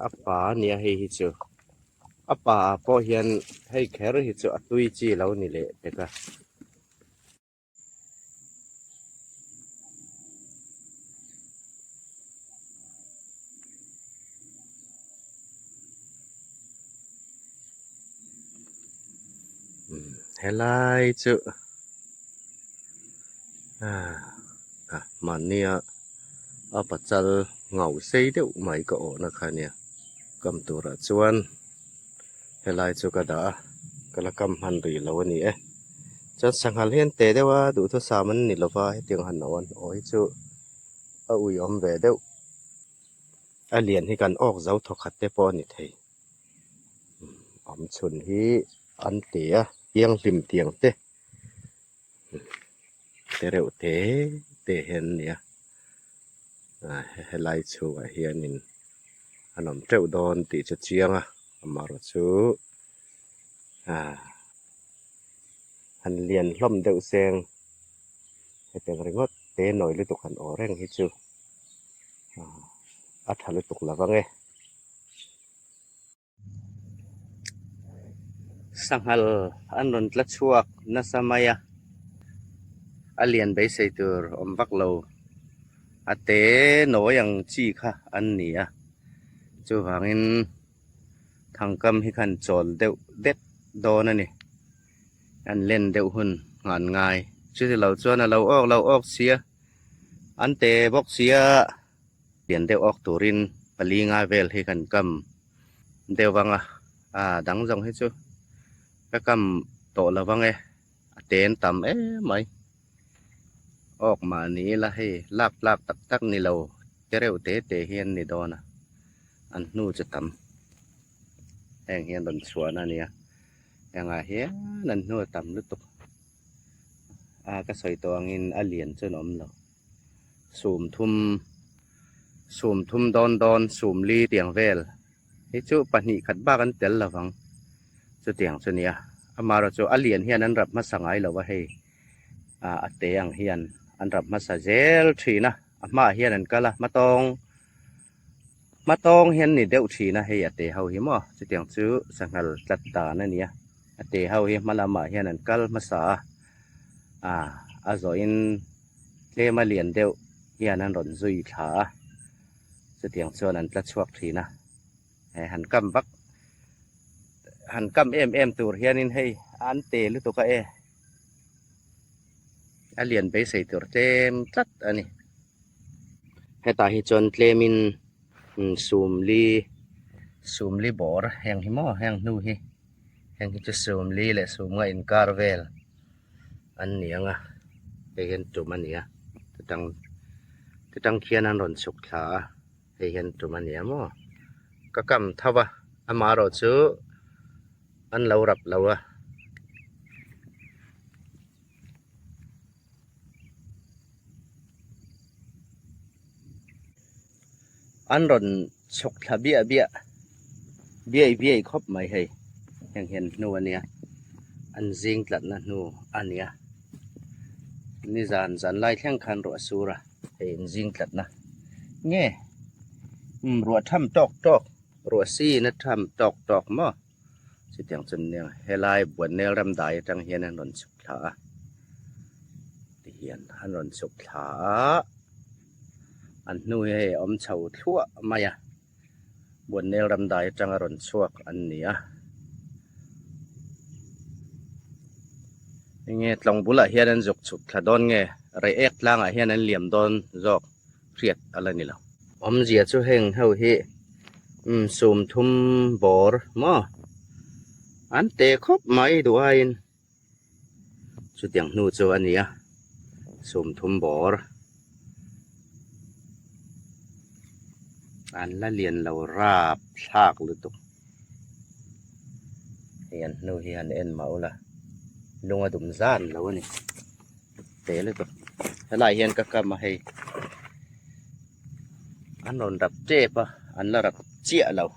apa nia hei hi chu apa po hian hei kher hi chu atui chi lo ni le teka helai chu man nia apa chal ngau sei deuh mai ka o na kha nia kam tura chuan helai chu ka da kala kam han ri lo ni e chan sanghal hian te dewa du tho saman ni lova he tiang han on oi chu a ui om ve deuh a lian hi kan ok zau tho khat te po ni thei om chun hi an te a tiang lim tiang te reuh te hen nia helai chu a hianin anom treu don ti cha chianga amaro chu han lian hlom deuh seng he teng ringot te noi lu tuk han oreng hi chu a thalu tuk lawange sanghal anon tla chuak na samaya alian bei sei tur om vak lo ate no yang chi kha an nia chu wangin thangkam hi khan chol deuh det don ani an len deuh hun ngan ngai chu lo chuan a lo ok sia an te bok sia lian deuh ok turin pali nga vel hi kan kam dewanga dang jong hi chu ka kam to lawange aten tam mai ok ma ni la he lap tak ni lo tereu te hian ni dona an nu cha tam eng hian don chuan ania anga hian nan nu tam lu tuk ka soi tawngin a lian chu nom lo sum thum don sum li tiang vel hi chu pahni khat ba kan tel lawang chu tiang chu nia amaro chu a lian hian an rap ma sangai lo wa hei ate ang hian an rap ma sa zel thina ama hian an kala matong hian ni deuh thina hei ate ho hi mo chu tiang chu sangal tlat ta na nia ate ho hi malama hian an kal ma sa a zo in tlema lian deuh hian an ron zui thla chu tiang chuan an tla chuak thina han kam em tur hianin hei an te lu to ka a lian be sei tur tem tlat ani heta hi chon tlemin sum li bor heng hi mo heng nu hi heng hi chu sum li le sum nga in karvel an nianga he hen tumania tang khian an ron suk thla he hen tumania mo ka kam thawa amaro chu an lo rap lawa an ron chok thla bia khop mai hei heng hen nu ania an jing tlat na nu ania ni zan lai thleng khan ro asura hei in jing tlat na nge ro tham tok ro si na tham tok mo chi tiang chun ne helai buan nel ram dai tang hian an ron chuk thla ti hian an ron chuk thla an nu hei om chho thua maya buan nel ram dai tang a ron chuak an nia nge tlong bula hian an zuk chuk thla don nge rei ek tlang a hian an liam don zok riat ala ni lo om zia chu heng ho hi sum thum bor mo an te khop mai duain chu tiang nu chu ania sum thum bor an la lian lo rap thak lu tuk hian nu hian en maula lunga dum zan lo ni te lu tuk helai hian ka kam hei an ron rap che pa an la rap chia lo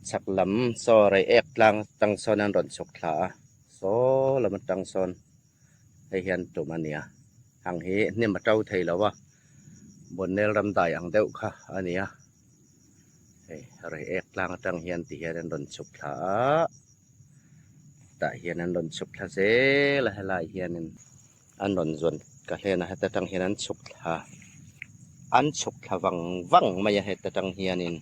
chak lam so rei ek tlang tang son an ron chok thla so lam tang son hei hian tumania hang hi ni ma tau thei lawa bon nel ram dai ang deuh kha ania อะไรเอกลางตังเฮียนติเฮียนดนสุบลาตะเฮียนดนสุบลาเซละหลายเฮียนอันดนจนกะเลนะตะตังเฮียนสุบลาอันสุบลาวังมาอย่าให้ตะตังเฮียนิน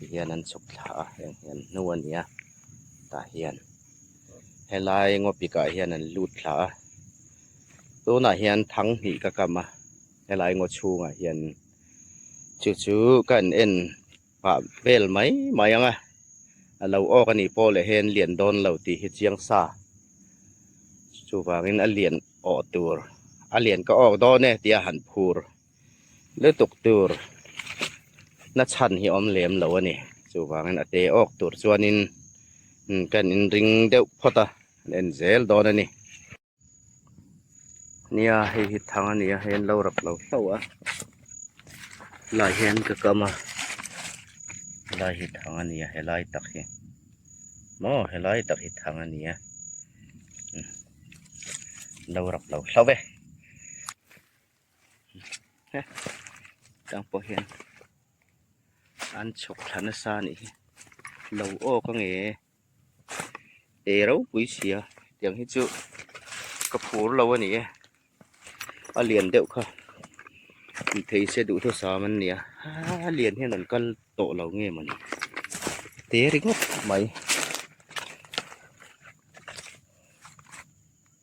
เฮียนสุบลาเฮียนนัวเนี่ยตะเฮียนให้ลายงบปีกะเฮียนลูดลาตัวน่ะเฮียนทั้งหีกะกะมาให้ลายงชูงะเฮียนจู่ๆกันเอ็นว่าเบลไหมมายังเราออกกันนี่พอเลยเห็นเหรียญโดนเราตีเฮ็ดเจียงซาจู่ว่างั้นเหรียญออกตัวเหรียญก็ออกดอนเนี่ยตีหันพูรเลือตกตัวนัดชันที่อมเหลมเราเนี่ยจู่ว่างั้นเตออกตัวส่วนนินกันอินริงเดวพอตาเอ็นเซลดอนนี่เนี่ยให้หิดทางนี้เห็นเรารับเราเต้าลายเห็นก็กมาลายหิดทางนี้ให้ลายตักให้ให้ลายตักหิดทางนี้เรารับเราเต้าเว้จังพอเห็นอันฉกทันซานี่เราโอ้ก็เงี้ยเราปุยเสียอย่างที่จู่กระพูเราวันนี้เหรียญเดียวค่ะthấy sẽ đủ thứ sao mình nè liền hay là con tổ lẩu nghe mình té đi ngốc mày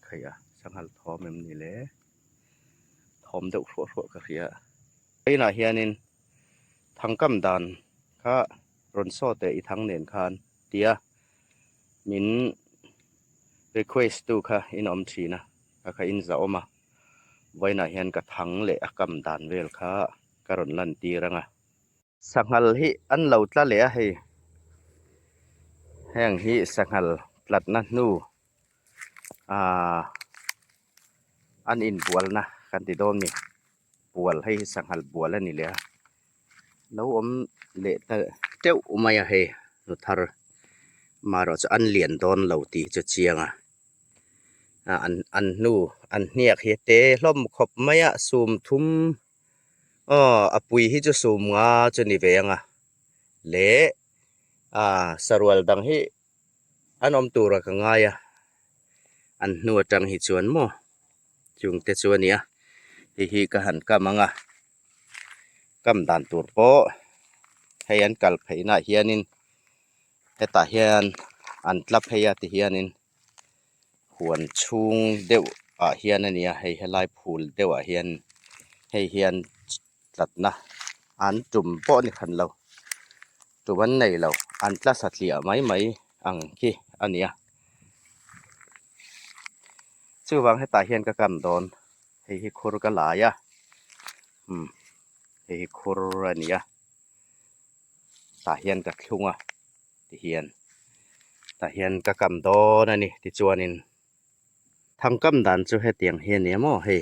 khỉ sang hal thom em ni le thom đậu phổ ka khia đây là hiện nên thằng cam đàn ka ron so te i thằng nen khan tia min request tu kha in om thina ka in za omaไว้น่ะเห็นกระถังเละกำดานเวลค่ะกระรนลันตีรังสังหลหิอันเหล่าตะเละให้แห้งหิสังหลปลัดนั่นนู่อันอินบัวนะกันติโดมนี่บัวให้สังหลบัวแล้วนี่เลยแล้วเละแต่เจ้าไม่ให้นุทารมาเราจะอันเหรียญโดนเหล่าตีจะเชียงอันนู่อันเนียกเฮเตล่มขบไม่ซูมทุ่มปุยที่จะซูมจะนิเวงเละสรวลดังที่อันตัวรักง่ายอันนัวจังหิจวนโมจุงเตจวนเนี่ยที่กหันกำมังกำดันตัวโปให้อันกัลไปน่าเฮียนินให้ตาเฮียนอันลับให้ยาติเฮียนินหวนชุงเดวเฮียนนี่ให้ลายพูลเดวเฮียนให้เฮียนตัดนะอันจุ่มโปนี่ขันเราจุ่มวันไหนเราอันละสัตว์เหลี่ยไหมอังคีอันนี้ชื่อวังให้ตาเฮียนกะกำโดนให้คุรกะหลายให้คุรนี่ตาเฮียนกะทุ่งติเฮียนตาเฮียนกะกำโดนนี่ติจวนนินทางกำดันจะให้เตียงเฮียนเนี่ยมั่วให้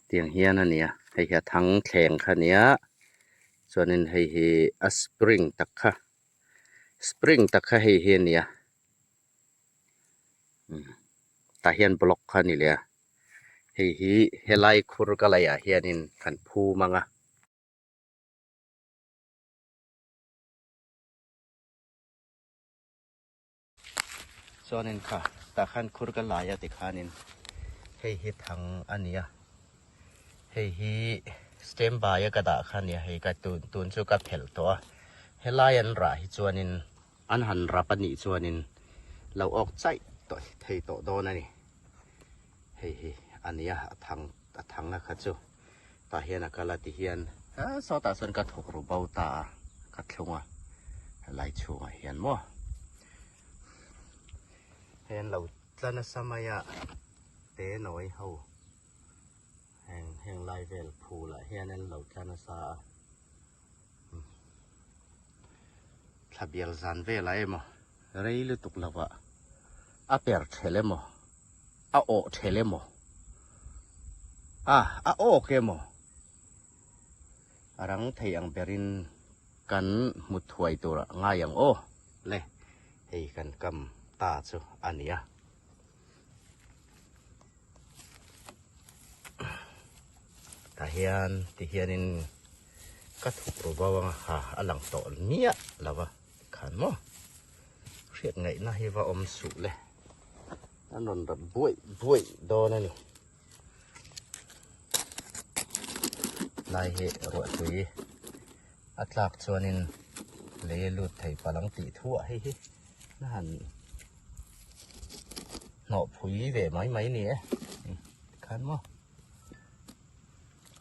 เตียงเฮียนเนี่ยให้แค่ทั้งแข่งค่ะเนี่ยส่วนนึงให้สปริงตักค่ะให้เฮียนเนี่ยตาเฮียนบล็อกค่ะนี่เลยให้ไล่คุรกะไลเฮียนินขันพูมังส่วนนึงค่ะตาขันคุรกะไลติขานินให้ทางอันนี้ให้สเต็มบายกระดาษขันเนี่ยให้กระตุนจุกับเพลตัวให้ไล่อันไรส่วนนึงอันหันรับอันนี้ส่วนนึงเราออกใจต่อยไทยต่อโดนนี่ให้อันนี้ทางนะครับจูตาเฮียนกะลาติเฮียนสอตาส่วนกระถูกรูเบาตากระทงไหลชูเฮียนมั่วเฮียนเราจะน่าสมัยเตะน้อยเฮาแห่งไลเวลพูละเฮียนเราจะน่าสาทะเบียนจันเวลมั้งเรื่องลุตุกละวะเปิดเทเลมั้งโอเทเลมั้งโอเคมั้งรังไทยยังเบรินกันมุดถวยตัวง่ายอย่างโอเลยให้กันกำตาจูอันนี้ ตาเฮียนที่เฮียนินก็ถูกรู้ว่าหาอลังโตเนี้ยแล้ววะขันมั้งเรียกไงนะที่ว่าอมสุเลยนั่นนนแบบบุยโดนนั่นนี่ลายเหรวดตุยอัตลักษณ์ส่วนนินเลลุดไทยพลังตีทั่วให้นั่นหนอผุยเวไหมเนี่ยขันมั้ง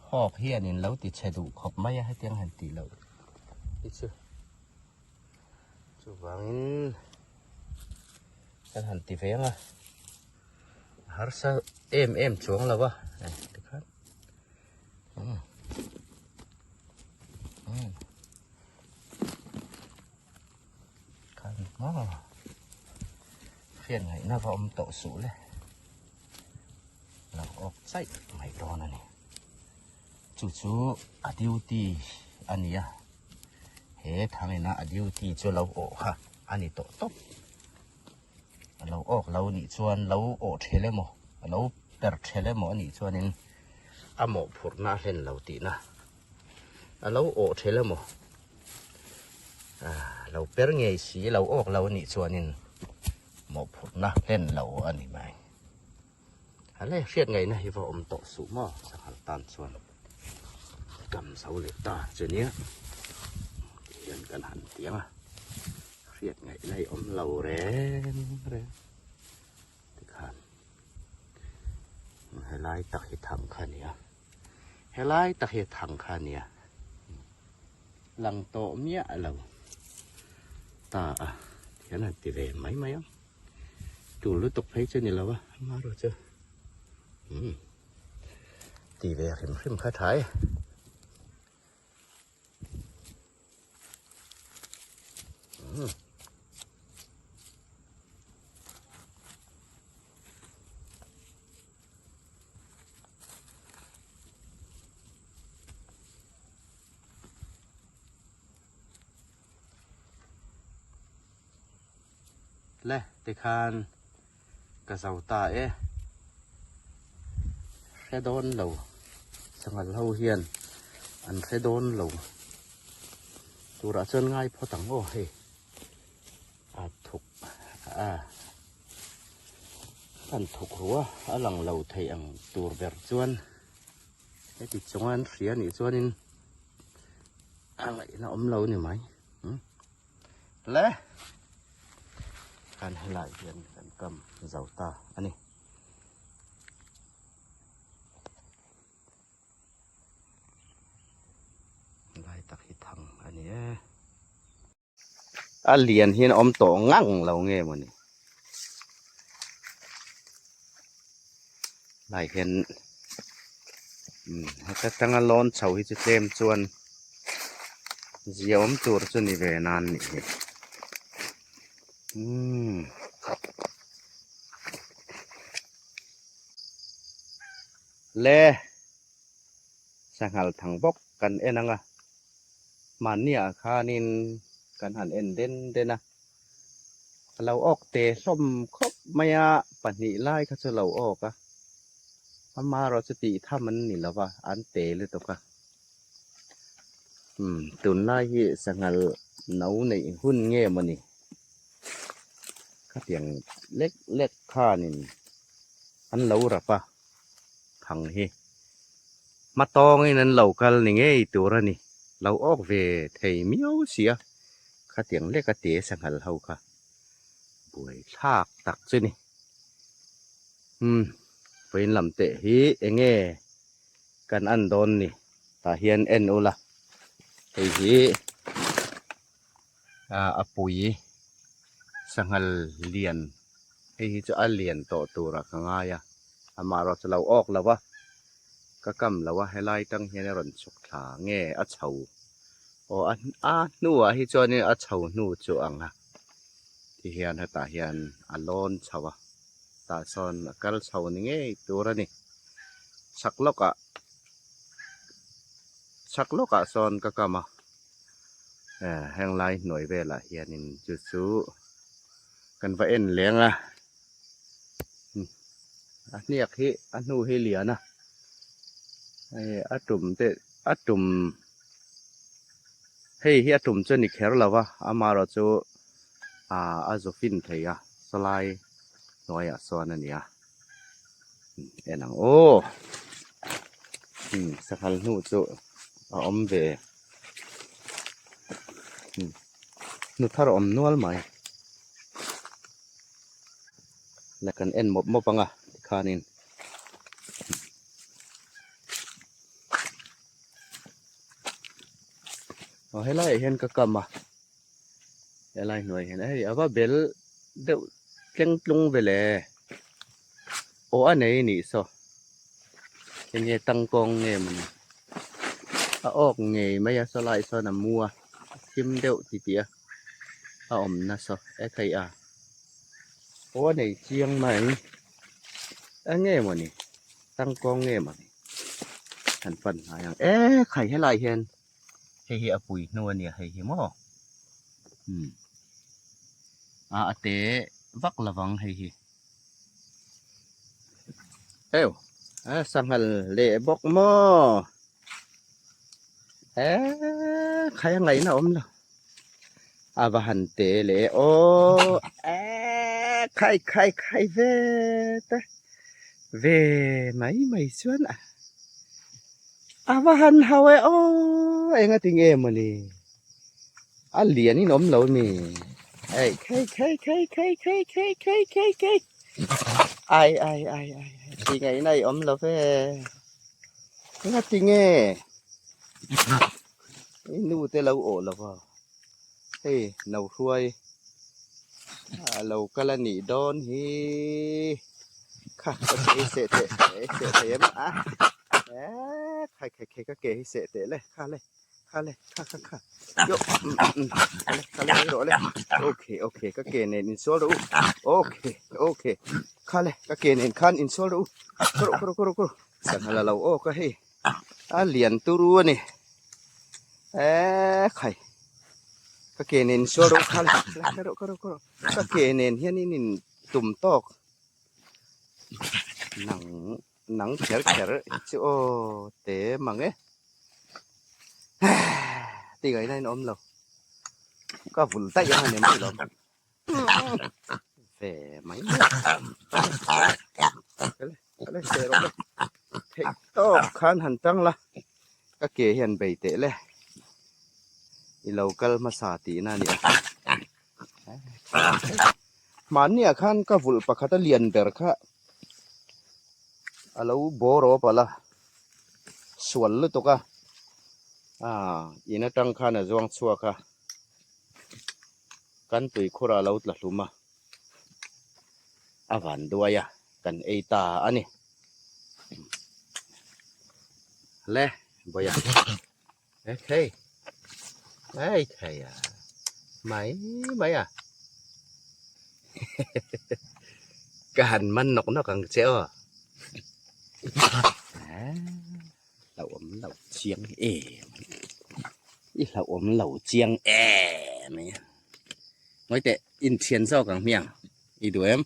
หอกเฮียนินแล้วติดชายดูขอบไม่ให้เตียงหันตีเราอีชื่อจุบังกันหันตีเฟียงอ่ะฮาร์ซาเอ็มช่วงแล้ววะดูครับกันอ๋อเฟียงไงน่าพอมโตสูเลยเราออกใส่ไม่ตอนนั่นนี่จู่ๆอดีวตีอันนี้เฮ้ทางนี้นะอดีวตีจู่เราโอ้ค่ะอันนี้โตตบเราออกเรานี่ชวนเราโอเทเลโมเราเปิดเทเลโมอันนี้ชวนนี่อะโมผุดน่าเล่นเราตีนะเราโอเทเลโมเราเปิดเงยสีเราออกเรานี่ชวนนี่โมผุดน่าเล่นเราอันนี้ไหมอะไรเรียกไงนะที่ว่าอมโตสูงมากสักหันตันส่วนกำเสาเหล็กตาเจเนี้ยเห็นกันหันเตียงเรียกไงในอมเหล่าแรงที่ขานให้ไล่ตักให้ถังขาเนี้ยให้ไล่ตักให้ถังขาเนี้ยหลังโตเมียเราตาเห็นอะไรตีเวไหมดูรู้ตกเพลเจนี่แล้ววะมาดูเจอตีเวเข็มข้าไทยและติคานกระเสาตาแค่โดนเราสังหารเฮาเฮียนอันแค่โดนเราตัวระเจินง่ายพอตั้งโอ้เฮถูกอันถูกหัวหลังเราไทยอังตัวแบบจวนไอ้ติดจงอันเสียนี่จวนนี่อะไรนะอมเราเนี่ยไหมและการให้ลายเพียนกันกำเสาตาอันนี้ลายตักหิทังอันนี้เหรียญที่อมโตงั่งเราเงี้ยมันนี่ลายเห็นให้ก็ตั้งร้อนเฉาที่จะเต็มจวนเจียวอมตัวจนนี่เวนานนี่เล่สังหารถังบกกันนังมันเนี่ยค่านินกันหันเด่นนะเราออกเตะส้มครบไม่ปันนี่ไล่เขาจะเราออกมาเราจะตีถ้ามันนี่แล้วว่าอันเตะหรือตัวกะตุนไล่ที่สังหารเนาในหุ้นเงี้ยมันนี่ข้าเตียงเล็กค่านี่อันเราหรอปะถังเฮมาตองไอ้นั้นเรากันนี่ไงตัวละนี่เราออกเวไทยเมียวเสียข้าเตียงเล็กกะเตะสังหารเฮาค่ะป่วยชากตักซินี่เป็นลำเตะฮีเงี้ยกันอันโดนนี่ตาเฮียนโอละไอ้ฮีปุ๋ยสังหารเลียนไอ้ฮีจะเลียนต่อตัวรักง่ายมาเราจะเราออกแล้ววะก็กำแล้วว่าให้ไล่ตั้งเฮียนรอนฉกขาแง่เฉาหนูที่จอนี่เฉาหนูจวงที่เฮียนให้ตาเฮียนล้นเฉาตาซอนกัลเฉานี่ไงตัวละนี่ชักลกซอนก็กำแห้งไล่หน่วยเวลาเฮียนินจุดสู้กันไปเลี้ยงนี่ฮีหนูให้เหลียนะ ไอ้อาตุ่มเตอาตุ่มเฮ้ยอาตุ่มจนี่แค่แล้ววะอามาเราจะอาจฟินไทยสไลด์น้อยสอนอันนี้เอ็นังโอ้สักหันหูจะอมเวนุทารอมนวลไหมแล้วกันเอ็นมบปังคานินให้ไล่เห็นกะกำให้ไล่หน่วยเห็นไอ้ว่าเบลเดี๋ยวเก่งลงไปเลยโอ้อันไหนนี่ซอเห็นไงตั้งกองไงมันออกไงไม่ยาสไลด์ซอน้ำมัวทิมเดียวทีเดียวอมนะซอไอ้ใครโอ้อันไหนเจียงไหมไอ้ไงมันนี่ตั้งกองไงมันหันฟันหาอย่างไข่ให้ไล่เห็นให้เฮียปุ๋ยนัวเนี่ยให้เฮียหม้อเตะวักระวังให้เฮียสังหันเละบอกหม้อใครยังไงนะอมล่ะบหันเตะเละโอ้ใครเวตเวไม่ชวนบหันเฮาโอ้เอ็งติงมันนี่เหรียญนี่น้มเรามีไอ้ใครไอ้ติงไงในอมเราเฟ่งาติงนู่เตเราโอแล้วว่าเฮ้เราช่วยเรากะละนี่ดอนฮีค่ะเสะมใครก็เกให้เสะเตะเลยค่ะยกโดเลยโอเคก็เกเนอินโซลูโอเคค่ะเลยก็เกเนคันอินโซลูกรุสังหาเราโอ้ก็ให้เหรียญตุรัวนี่ใครก็เกเนอินโซลูค่ะเลยก็เกเนเฮียนี่ตุ่มตอกหนังเฉรโอ้เตะมังตีไงได้น้อมเราก็ฝุ่นใต้ยังไงไม่หรอกเฟ่ไหมก็เลยเสียลงเลยเทคโต้คันหันตั้งละก็เกเห็นไปเตะเลยอีเราก็มาสาตีน่าเนี่ยมันเนี่ยคันก็ฝุ่นปะคัตเลียนเดอร์ค่ะเราโบรอปะละส่วนลึกตัวก็อินะตั้งคันจวงชัวค่ะกันตุยโคราเราตละลุมาวันด้วยกันตาอันนี้เล่บ่อยใครไม่กันมันนกกังเจ้าเราเชียงเราเราเจียงไหมnói tệ in chiến sau càng miệng ý đuổi em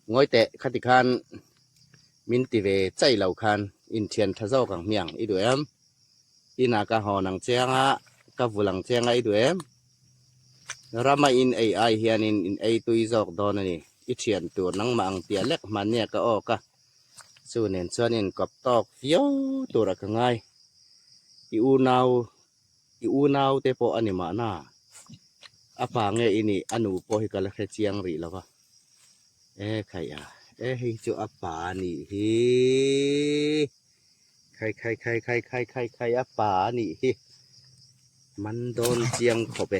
nói tệ khát thì khan min tì về chạy lầu khan in chiến thà sau càng miệng ý đuổi em in cả họ nằng cheng cả vụ nằng cheng ý đuổi em rama in AI hiền in AI tui dọc đó này ít chiếnตัวนังมังเตียเล็กมันเนี่ยก็ออกส่วนนี้กับตอกเฟี้ยวตัวละก็ง่ายอูนาวเตโปอันนี้มาน่าปางเงอินี่อนุโปหิกาลเคเจียงรีแล้ววะใครให้จูปานี่ใครปานี่มันโดนเจียงขบ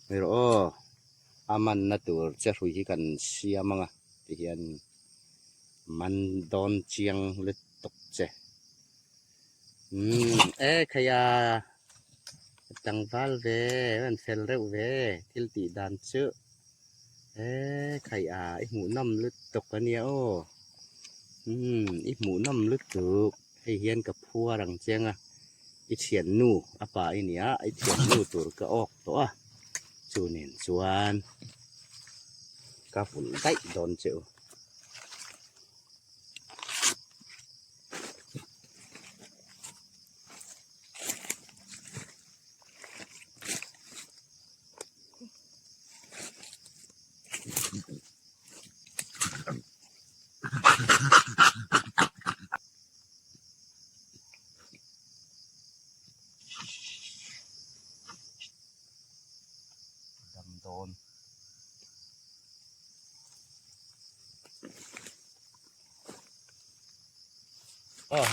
ไม่รู้มันน่าตัวจะรู้กันเสียมั้งที่เห็นมันโดนเจียงเลยตกใจใครจังวัลเวมันเฟลเร็วเวทิลตีดานเชื่อใครไอหมูน้ำลึกตกกันเนี่ยโอ้ไอหมูน้ำลึกตกให้เฮียนกับพัวรังเจียงไอเฉียนนูป่าไอเนี้ยไอเฉียนนูตัวก็ออกตัวจูเนียนชวนกับฝุ่นไต้โดนเจียว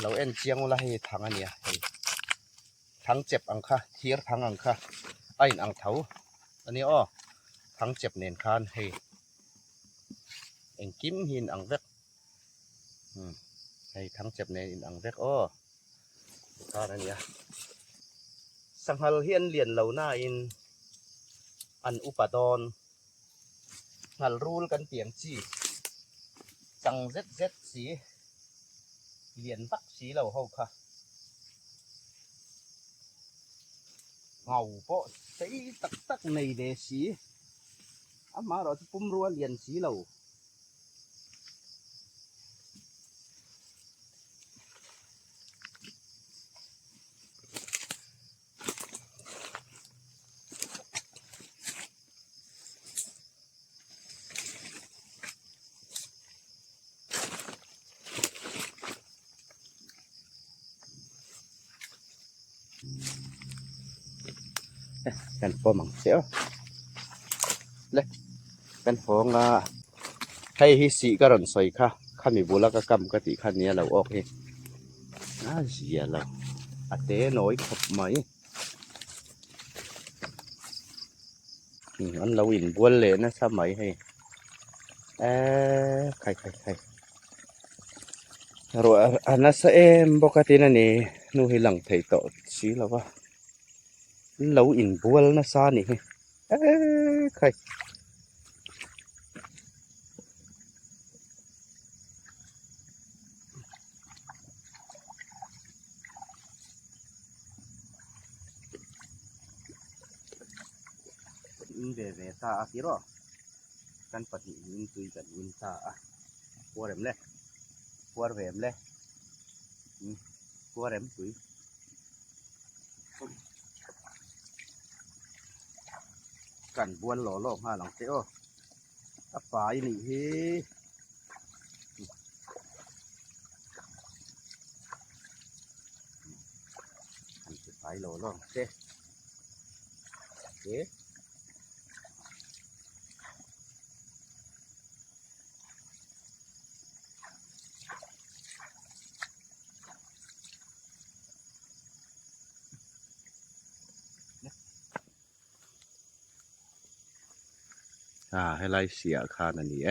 เราเอ็นเจียงละให้ทางอันเนี้ยทั้งเจ็บอังค่ะเทียร์ทั้งอังค่ะไอ้อังเถาอันนี้ทั้งเจ็บเนียนคานให้เอ็งกิมหินอังเวกให้ทั้งเจ็บเนียนอังเวกก็อันเนี้ยสังหารเฮียนเลียนเหล่าหน้าอินอันอุปดอนหัลรูลกันเตียงจีจังเซ็ดสีเลียนปักสีเหล่าเฮาค่ะเงาโปะสีตักในเดสีอามาเราจะปุ่มรัวเลียนสีเหล่ากันพอมังเสียวเลยกันฟองให้ฮิสีกระรอนสอยค่ะข้ามีบุรกรรมกติขันนี้เราออกเองเสียเราเต้น้อยขบไหมอันเราอินบัวเลยนะสมัยให้ใครรัวอันนั้นเอ็มปกตินั่นนี่นู่นให้หลังไทยต่อสีแล้วว่าเราอินบัวนะซานี่ใครเวตาอาทิรอกันปฏิอินตุยกันอินตาปัวเร็มเลยปัวเร็มเลยปัวเร็มตุยกันบัวหล่อหลอกหาหลังเจ้าป่าอีนี่เฮ้ป่าหล่อหลอกเจ้ให้ไล่เสียคานั่นนี่